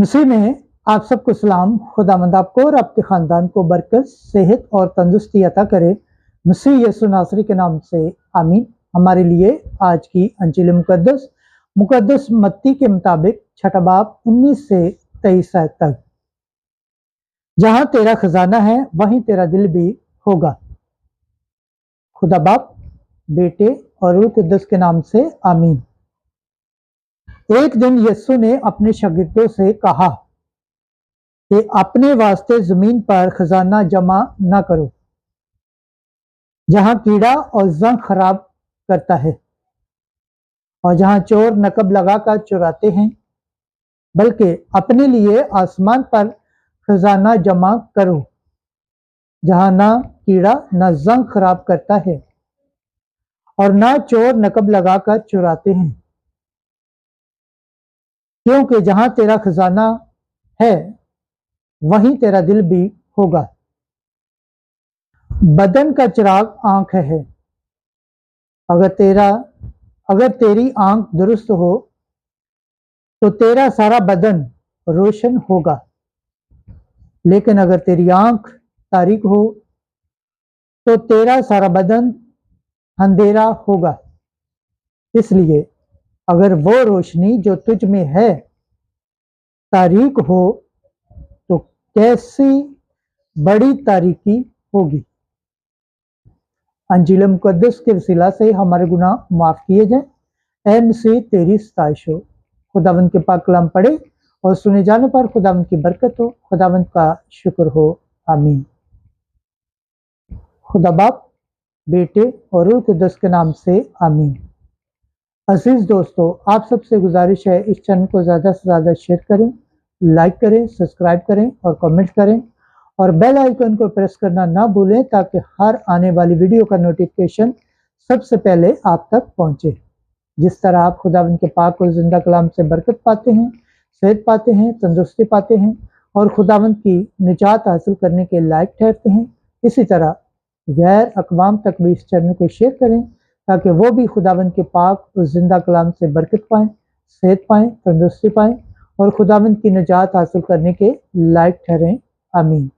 मसीह में आप सबको सलाम। खुदावंद आपको और आपके ख़ानदान को बरकत, सेहत और तंदुरुस्ती अता करे। मसीह यीशु नासरी के नाम से आमीन। हमारे लिए आज की अंजील मुकद्दस मत्ती के मुताबिक छठा बाब 19 से 23 आयत तक। जहाँ तेरा खजाना है वहीं तेरा दिल भी होगा। खुदा बाप, बेटे और रूह कुद्दस के नाम से आमीन। एक दिन यीशु ने अपने शागिर्दों से कहा कि अपने वास्ते जमीन पर खजाना जमा न करो, जहां कीड़ा और जंग खराब करता है और जहां चोर नकब लगाकर चुराते हैं, बल्कि अपने लिए आसमान पर खजाना जमा करो, जहां ना कीड़ा न जंग खराब करता है और ना चोर नकब लगाकर चुराते हैं। क्योंकि जहां तेरा खजाना है वहीं तेरा दिल भी होगा। बदन का चिराग आंख है। अगर तेरी आंख दुरुस्त हो तो तेरा सारा बदन रोशन होगा, लेकिन अगर तेरी आंख तारीक हो तो तेरा सारा बदन अंधेरा होगा। इसलिए अगर वो रोशनी जो तुझ में है तारीक हो तो कैसी बड़ी तारीकी होगी। अंजील मुकद्दस के वसीला से हमारे गुनाह माफ किए जाएं। ऐ मसीह तेरी सताइश हो। खुदावंद के पाक कलाम पढ़े और सुने जाने पर खुदावंद की बरकत हो। खुदावंद का शुक्र हो। आमीन। खुदा बाप, बेटे और रूह कुद्दस के नाम से आमीन। अजीज दोस्तों, आप सबसे गुजारिश है इस चैनल को ज़्यादा से ज़्यादा शेयर करें, लाइक करें, सब्सक्राइब करें और कमेंट करें और बेल आइकन को प्रेस करना ना भूलें ताकि हर आने वाली वीडियो का नोटिफिकेशन सबसे पहले आप तक पहुंचे। जिस तरह आप खुदावंद के पाक और जिंदा कलाम से बरकत पाते हैं, सेहत पाते हैं, तंदुरुस्ती पाते हैं और खुदावंद की निजात हासिल करने के लायक ठहरते हैं, इसी तरह गैर अक़वाम तक भी इस चैनल को शेयर करें ताकि वो भी खुदावंद के पाक और जिंदा कलाम से बरकत पाएँ, सेहत पाएँ, तंदुरुस्ती पाएँ और खुदावंद की निजात हासिल करने के लायक ठहरें। आमीन।